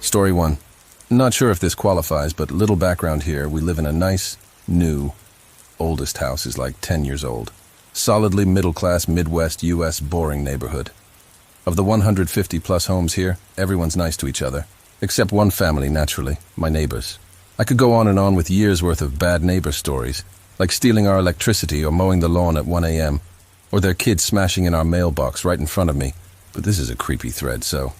Story 1. Not sure if this qualifies, but little background here. We live in a nice, new, oldest house is like 10 years old. Solidly middle-class Midwest U.S. boring neighborhood. Of the 150-plus homes here, everyone's nice to each other. Except one family, naturally, my neighbors. I could go on and on with years' worth of bad neighbor stories, like stealing our electricity or mowing the lawn at 1 a.m., or their kids smashing in our mailbox right in front of me. But this is a creepy thread, so...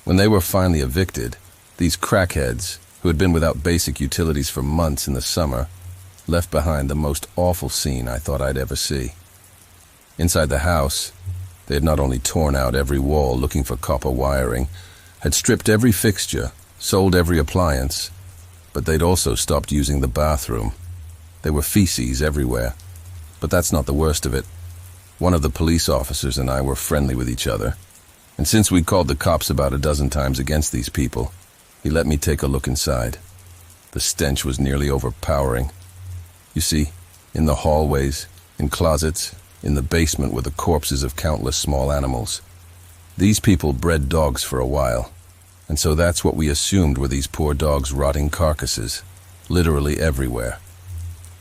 When they were finally evicted, these crackheads, who had been without basic utilities for months in the summer, left behind the most awful scene I thought I'd ever see. Inside the house, they had not only torn out every wall looking for copper wiring, had stripped every fixture, sold every appliance, but they'd also stopped using the bathroom. There were feces everywhere. But that's not the worst of it. One of the police officers and I were friendly with each other, and since we'd called the cops about a dozen times against these people, he let me take a look inside. The stench was nearly overpowering. You see, in the hallways, in closets, in the basement were the corpses of countless small animals. These people bred dogs for a while, and so that's what we assumed were these poor dogs' rotting carcasses, literally everywhere.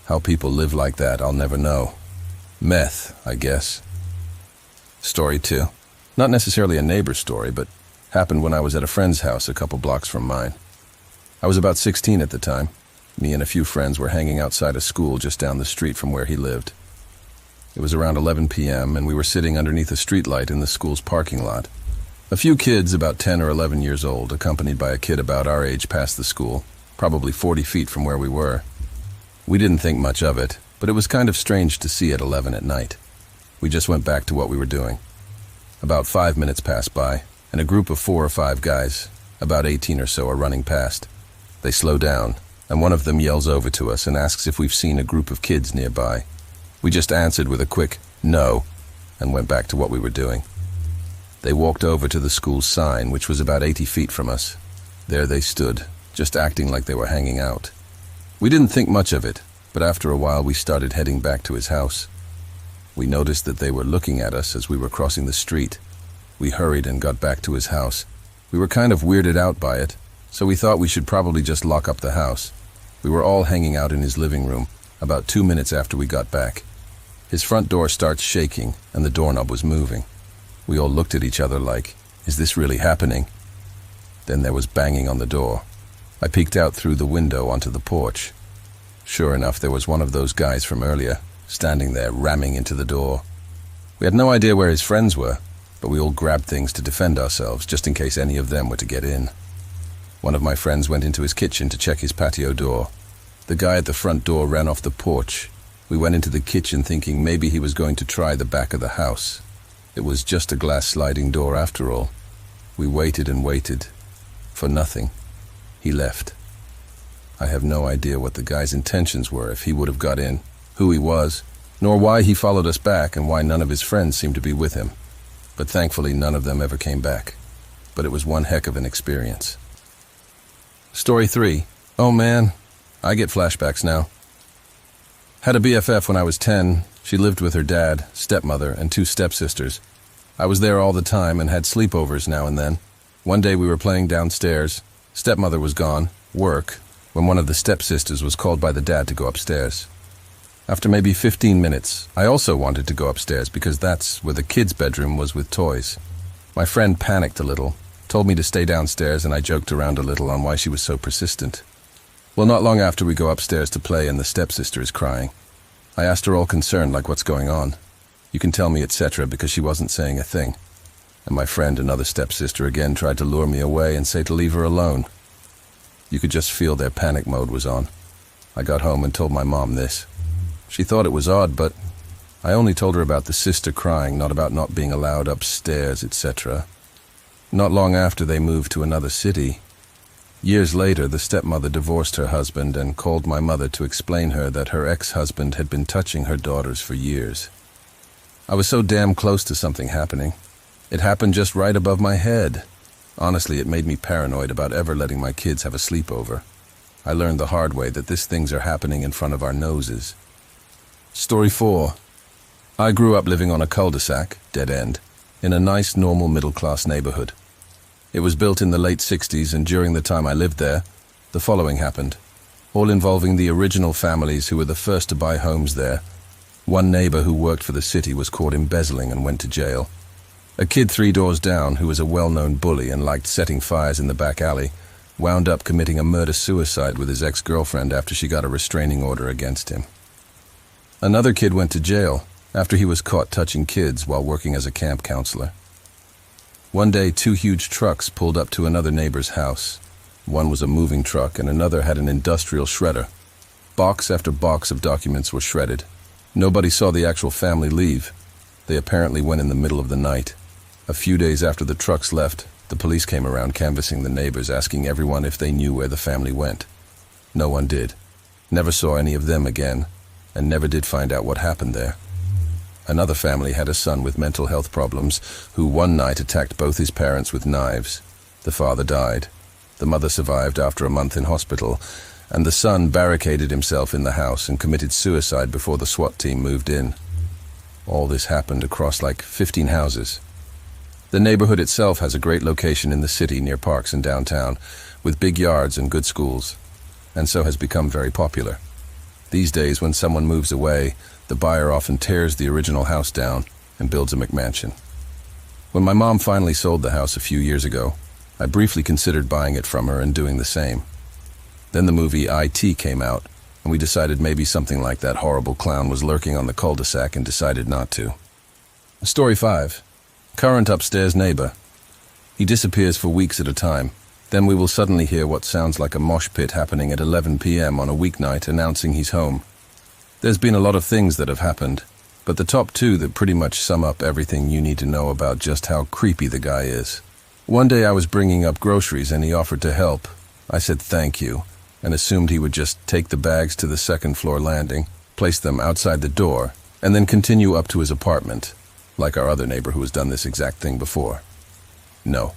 How people live like that, I'll never know. Meth, I guess. Story 2. Not necessarily a neighbor story, but happened when I was at a friend's house a couple blocks from mine. I was about 16 at the time. Me and a few friends were hanging outside a school just down the street from where he lived. It was around 11 p.m., and we were sitting underneath a streetlight in the school's parking lot. A few kids about 10 or 11 years old, accompanied by a kid about our age, passed the school, probably 40 feet from where we were. We didn't think much of it, but it was kind of strange to see at 11 at night. We just went back to what we were doing. About 5 minutes passed by, and a group of 4 or 5 guys, about 18 or so, are running past. They slow down, and one of them yells over to us and asks if we've seen a group of kids nearby. We just answered with a quick, "No," and went back to what we were doing. They walked over to the school's sign, which was about 80 feet from us. There they stood, just acting like they were hanging out. We didn't think much of it, but after a while we started heading back to his house. We noticed that they were looking at us as we were crossing the street. We hurried and got back to his house. We were kind of weirded out by it, so we thought we should probably just lock up the house. We were all hanging out in his living room, about 2 minutes after we got back. His front door starts shaking, and the doorknob was moving. We all looked at each other like, is this really happening? Then there was banging on the door. I peeked out through the window onto the porch. Sure enough, there was one of those guys from earlier, standing there ramming into the door. We had no idea where his friends were, but we all grabbed things to defend ourselves, just in case any of them were to get in. One of my friends went into his kitchen to check his patio door. The guy at the front door ran off the porch. We went into the kitchen thinking maybe he was going to try the back of the house. It was just a glass sliding door after all. We waited and waited. For nothing. He left. I have no idea what the guy's intentions were, if he would have got in, who he was, nor why he followed us back and why none of his friends seemed to be with him. But thankfully none of them ever came back. But it was one heck of an experience. Story 3. Oh man, I get flashbacks now. Had a BFF when I was 10. She lived with her dad, stepmother, and 2 stepsisters. I was there all the time and had sleepovers now and then. One day we were playing downstairs. Stepmother was gone, work, when one of the stepsisters was called by the dad to go upstairs. After maybe 15 minutes, I also wanted to go upstairs because that's where the kids' bedroom was with toys. My friend panicked a little, told me to stay downstairs, and I joked around a little on why she was so persistent. Well, not long after we go upstairs to play and the stepsister is crying. I asked her all concerned, like, what's going on? You can tell me, etc., because she wasn't saying a thing. And my friend, another stepsister, again tried to lure me away and say to leave her alone. You could just feel their panic mode was on. I got home and told my mom this. She thought it was odd, but I only told her about the sister crying, not about not being allowed upstairs, etc. Not long after they moved to another city. Years later, the stepmother divorced her husband and called my mother to explain her that her ex-husband had been touching her daughters for years. I was so damn close to something happening. It happened just right above my head. Honestly, it made me paranoid about ever letting my kids have a sleepover. I learned the hard way that these things are happening in front of our noses. Story 4. I grew up living on a cul-de-sac, dead end, in a nice, normal, middle-class neighborhood. It was built in the late 60s, and during the time I lived there, the following happened, all involving the original families who were the first to buy homes there. One neighbor who worked for the city was caught embezzling and went to jail. A kid 3 doors down, who was a well-known bully and liked setting fires in the back alley, wound up committing a murder-suicide with his ex-girlfriend after she got a restraining order against him. Another kid went to jail after he was caught touching kids while working as a camp counselor. One day, 2 huge trucks pulled up to another neighbor's house. One was a moving truck and another had an industrial shredder. Box after box of documents were shredded. Nobody saw the actual family leave. They apparently went in the middle of the night. A few days after the trucks left, the police came around canvassing the neighbors, asking everyone if they knew where the family went. No one did. Never saw any of them again, and never did find out what happened there. Another family had a son with mental health problems who one night attacked both his parents with knives. The father died. The mother survived after a month in hospital, and the son barricaded himself in the house and committed suicide before the SWAT team moved in. All this happened across like 15 houses. The neighborhood itself has a great location in the city near parks and downtown, with big yards and good schools, and so has become very popular. These days, when someone moves away, the buyer often tears the original house down and builds a McMansion. When my mom finally sold the house a few years ago, I briefly considered buying it from her and doing the same. Then the movie IT came out, and we decided maybe something like that horrible clown was lurking on the cul-de-sac and decided not to. Story 5. Current upstairs neighbor. He disappears for weeks at a time. Then we will suddenly hear what sounds like a mosh pit happening at 11 p.m. on a weeknight announcing he's home. There's been a lot of things that have happened, but the top 2 that pretty much sum up everything you need to know about just how creepy the guy is. One day I was bringing up groceries and he offered to help. I said thank you, and assumed he would just take the bags to the second floor landing, place them outside the door, and then continue up to his apartment, like our other neighbor who has done this exact thing before. No.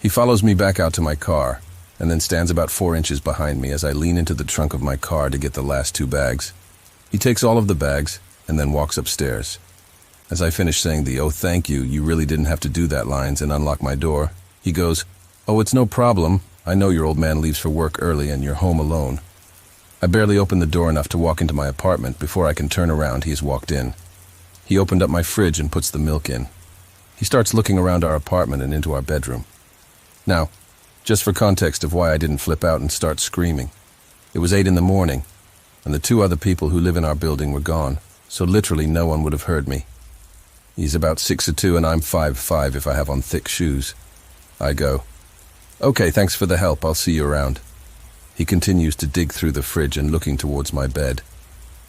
He follows me back out to my car, and then stands about 4 inches behind me as I lean into the trunk of my car to get the last 2 bags. He takes all of the bags, and then walks upstairs. As I finish saying the "oh thank you, you really didn't have to do that" lines and unlock my door, he goes, "Oh, it's no problem. I know your old man leaves for work early and you're home alone." I barely open the door enough to walk into my apartment. Before I can turn around, he's walked in. He opened up my fridge and puts the milk in. He starts looking around our apartment and into our bedroom. Now, just for context of why I didn't flip out and start screaming, it was 8 in the morning, and the 2 other people who live in our building were gone, so literally no one would have heard me. He's about 6'2" and I'm 5'5" if I have on thick shoes. I go, "Okay, thanks for the help, I'll see you around." He continues to dig through the fridge and looking towards my bed.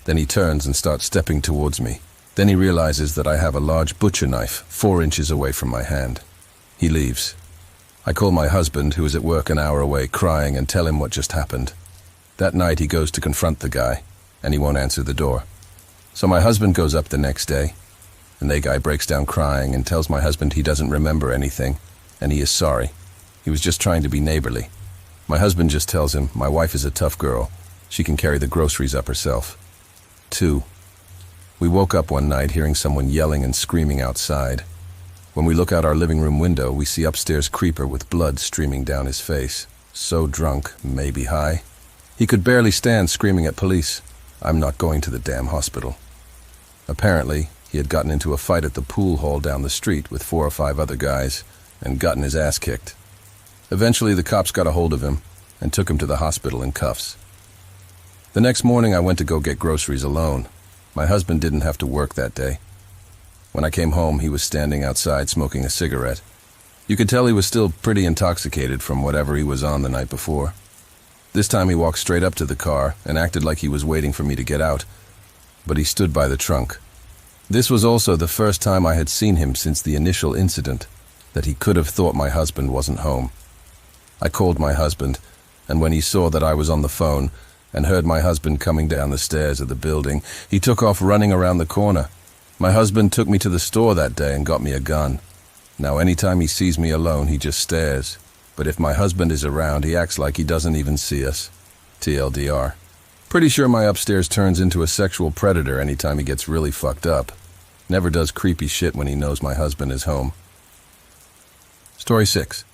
Then he turns and starts stepping towards me. Then he realizes that I have a large butcher knife 4 inches away from my hand. He leaves. I call my husband, who is at work an hour away, crying, and tell him what just happened. That night he goes to confront the guy, and he won't answer the door. So my husband goes up the next day, and the guy breaks down crying and tells my husband he doesn't remember anything, and he is sorry. He was just trying to be neighborly. My husband just tells him, "My wife is a tough girl. She can carry the groceries up herself." 2. We woke up one night hearing someone yelling and screaming outside. When we look out our living room window, we see upstairs creeper with blood streaming down his face. So drunk, maybe high. He could barely stand, screaming at police, "I'm not going to the damn hospital." Apparently, he had gotten into a fight at the pool hall down the street with 4 or 5 other guys and gotten his ass kicked. Eventually, the cops got a hold of him and took him to the hospital in cuffs. The next morning, I went to go get groceries alone. My husband didn't have to work that day. When I came home, he was standing outside smoking a cigarette. You could tell he was still pretty intoxicated from whatever he was on the night before. This time he walked straight up to the car and acted like he was waiting for me to get out, but he stood by the trunk. This was also the first time I had seen him since the initial incident, that he could have thought my husband wasn't home. I called my husband, and when he saw that I was on the phone and heard my husband coming down the stairs of the building, he took off running around the corner. My husband took me to the store that day and got me a gun. Now, anytime he sees me alone, he just stares. But if my husband is around, he acts like he doesn't even see us. TLDR. Pretty sure my upstairs turns into a sexual predator anytime he gets really fucked up. Never does creepy shit when he knows my husband is home. Story 6.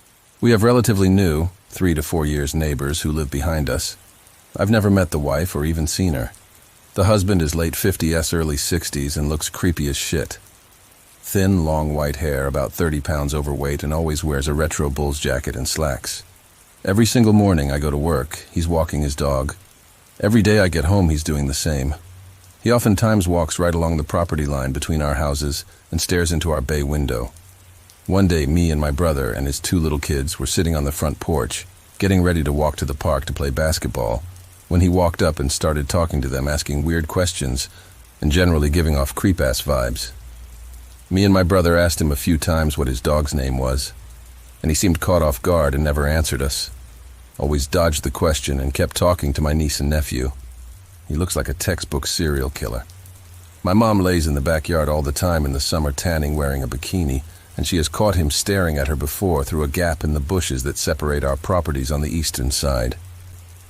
We have relatively new, 3 to 4 years neighbors who live behind us. I've never met the wife or even seen her. The husband is late 50s, early 60s and looks creepy as shit. Thin, long white hair, about 30 pounds overweight, and always wears a retro Bulls jacket and slacks. Every single morning I go to work, he's walking his dog. Every day I get home, he's doing the same. He oftentimes walks right along the property line between our houses and stares into our bay window. One day, me and my brother and his 2 little kids were sitting on the front porch, getting ready to walk to the park to play basketball, when he walked up and started talking to them, asking weird questions and generally giving off creep-ass vibes. Me and my brother asked him a few times what his dog's name was, and he seemed caught off guard and never answered us. Always dodged the question and kept talking to my niece and nephew. He looks like a textbook serial killer. My mom lays in the backyard all the time in the summer tanning wearing a bikini, and she has caught him staring at her before through a gap in the bushes that separate our properties on the eastern side.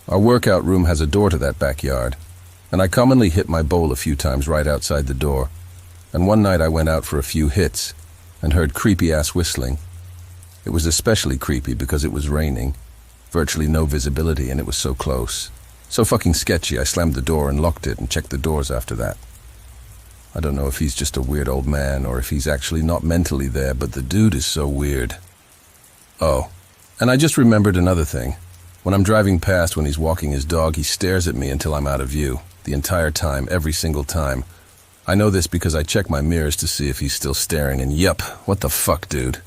Our workout room has a door to that backyard, and I commonly hit my bowl a few times right outside the door. And one night I went out for a few hits and heard creepy-ass whistling. It was especially creepy because it was raining, virtually no visibility, and it was so close. So fucking sketchy, I slammed the door and locked it and checked the doors after that. I don't know if he's just a weird old man or if he's actually not mentally there, but the dude is so weird. Oh, and I just remembered another thing. When I'm driving past when he's walking his dog, he stares at me until I'm out of view, the entire time, every single time. I know this because I check my mirrors to see if he's still staring, and yup, what the fuck, dude?